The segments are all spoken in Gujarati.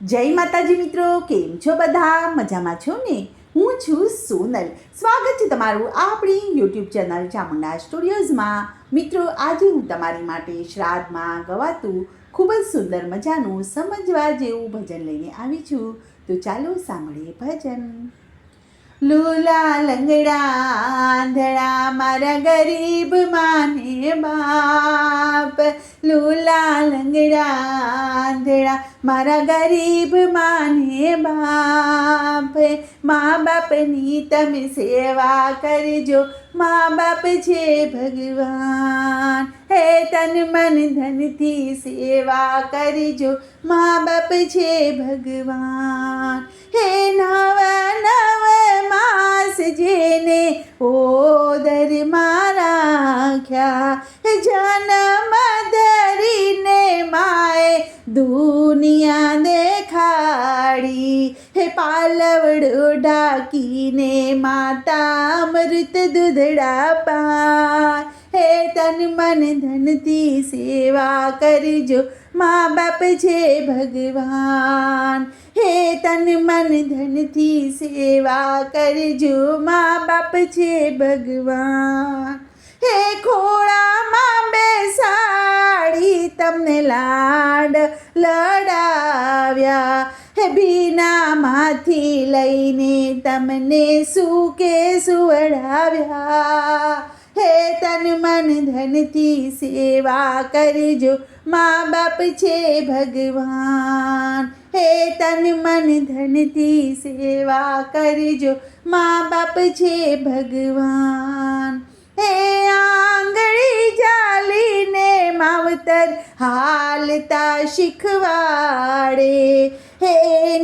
જય માતાજી મિત્રો, કેમ છો બધા? મજામાં છો ને? હું છું સોનલ. સ્વાગત છે તમારું આપણી યુટ્યુબ ચેનલ ચામુંડા સ્ટુડિયોઝમાં. મિત્રો, આજે હું તમારી માટે શ્રાદ્ધમાં ગવાતું ખૂબ જ સુંદર મજાનું સમજવા જેવું ભજન લઈને આવી છું. તો ચાલો સાંભળીએ ભજન. લૂલા લંગડા આંધળા મારા ગરીબ માને બાપ. લૂલા લંગડા આંધળા મારા ગરીબ માને બાપ. મા બાપની તમે સેવા કરજો, મા બાપ છે ભગવાન. હે તન મન ધનથી સેવા કરજો, મા બાપ છે ભગવાન. હે નવ માસ જેને ઓદરમાં રાખ્યા, જન્મ ધરીને માએ દુનિયા દેખાડી. હે પાલવડો ઢાંકીને માતા અમૃત દૂધડા પાય. હે તન મન ધનથી સેવા કરજો, મા બાપ છે ભગવાન. હે તન મન ધનથી સેવા કરજો, મા બાપ છે ભગવાન. હે ખોળામાં બેસાડી તમને લાડ લડાવ્યા, હે ભીનામાંથી લઈને તમને સુકે સુવડાવ્યા. હે તન મન ધનથી સેવા કરજો, મા બાપ છે ભગવાન. હે તન મન ધનથી સેવા કરજો, મા બાપ છે ભગવાન. હે આંગળી જાલીને માવતર હાલતા શીખવાડે, હે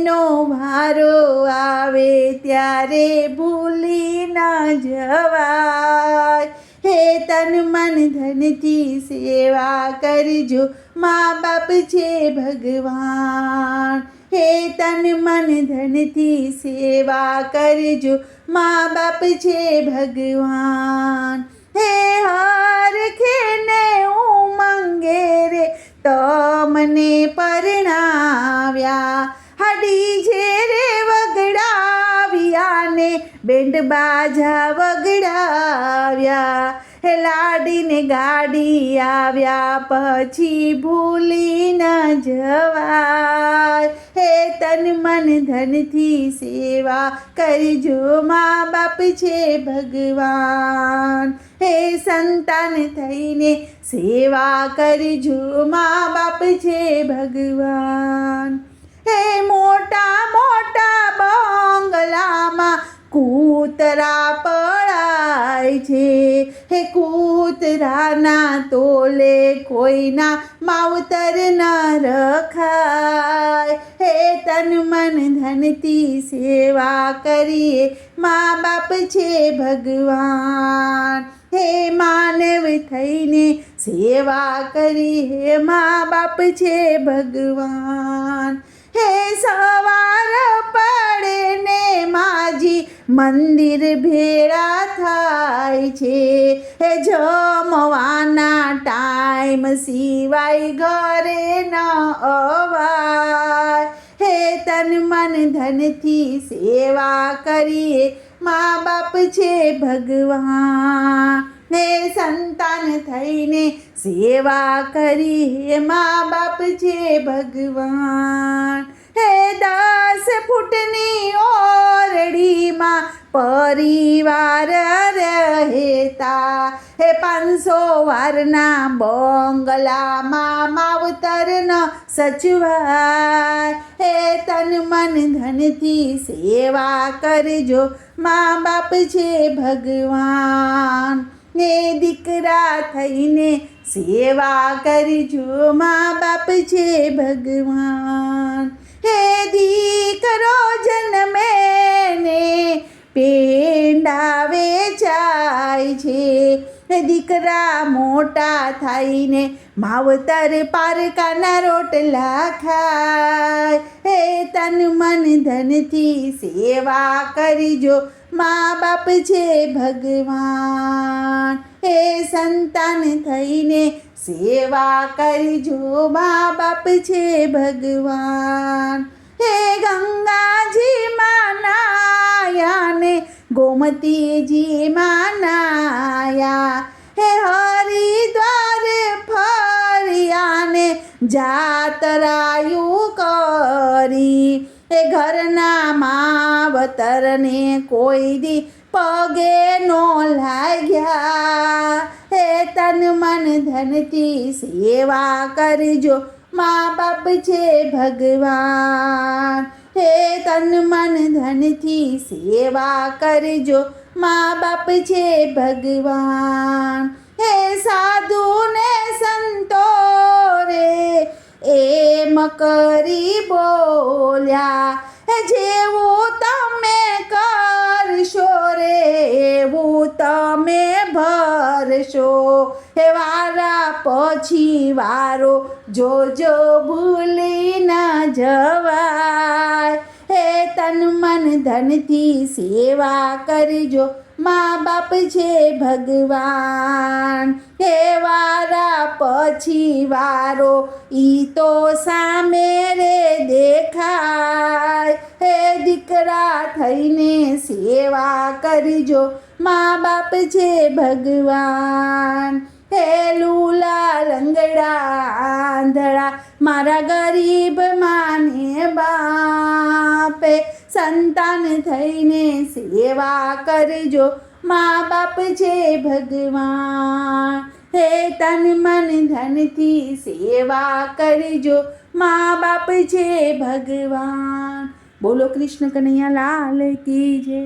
નો વારો આવે ત્યારે ભૂલી ના જવાય. હે તન મન ધનથી સેવા કરજો, મા બાપ છે ભગવાન. હે તન મન ધનથી સેવા કરજો, મા બાપ છે ભગવાન. હે હરખે ને ઉમંગે રે તમને પરણાવ્યા, હડી ઝેરે વગડાવ્યા ને બેન્ડ બાજા વગડાવ્યા. હે લાડીને ગાડી આવ્યા પછી ભૂલી ન જવાય. હે તન મન ધનથી સેવા કરજો, મા બાપ છે ભગવાન. હે સંતાન થઈને સેવા કરજો, મા બાપ છે ભગવાન. હે મોટા મોટા બંગલામાં કૂતરા પળાય છે, હે કૂતરાના તોલે કોઈના માવતર ન રખાય. હે તન મન ધનથી સેવા કરીએ, મા બાપ છે ભગવાન. હે માનવ થઈને સેવા કરીએ, મા બાપ છે ભગવાન. હે સવાર પડે ને માજી મંદિર ભેળા થાય છે, હે જમવાના ટાઈમ સિવાય ઘરે ન અવાય. હે તન મન ધનથી સેવા કરીએ, મા બાપ છે ભગવાન. હે સંતાન થઈને સેવા કરીએ, મા બાપ છે ભગવાન. હે 10 ફૂટની ઓરડીમાં પરિવાર રહેતા, હે 500 વારના બંગલામાં માવતર ન સચવાય. હે તન મન ધનથી સેવા કરજો, મા બાપ છે ભગવાન. હે દીકરા થઈને સેવા કરજો, મા બાપ છે ભગવાન. હે દીકરો જન્મે ને પેંડા વેચાય છે, હે દીકરા મોટા થઈને માવતર પારકાના રોટલા ખાય. હે તન મન ધનથી સેવા કરજો, મા બાપ છે ભગવાન. હે સંતાન થઈને સેવા કરજો, મા બાપ છે ભગવાન. હે ગંગાજીમાં નાયા ને ગોમતીજીમાં નાયા, હે હરિદ્વાર ફર્યા ને જાતરાયું કરી, એ ઘરના માવતરને કોઈ દી પગે નો લાગ્યા, હે તન મન ધનથી સેવા કરજો, મા બાપ છે ભગવાન, હે તન મન ધનથી સેવા કરજો, મા બાપ છે ભગવાન, હે સાધુ ને સંતો રે એમ કરી બોલ્યા, હે જેવું તમે કરશો રે એવું તમે ભરશો, હે વારા પછી વારો જોજો ભૂલી ના જવાય, હે તન મન ધનથી સેવા કરજો, મા બાપ છે ભગવાન, હે વારા પછી વારો ઈ તો સામે રે દેખાય, હે દીકરા થઈને સેવા કરજો, મા બાપ છે ભગવાન, હે લૂલા લંગડા આંધળા મારા ગરીબ માને બાપે, સંતાન થઈને સેવા કરજો, મા બાપ છે ભગવાન, હે તન મન ધનથી સેવા કરજો, મા બાપ છે ભગવાન. બોલો કૃષ્ણ કનૈયા લાલ કી જય.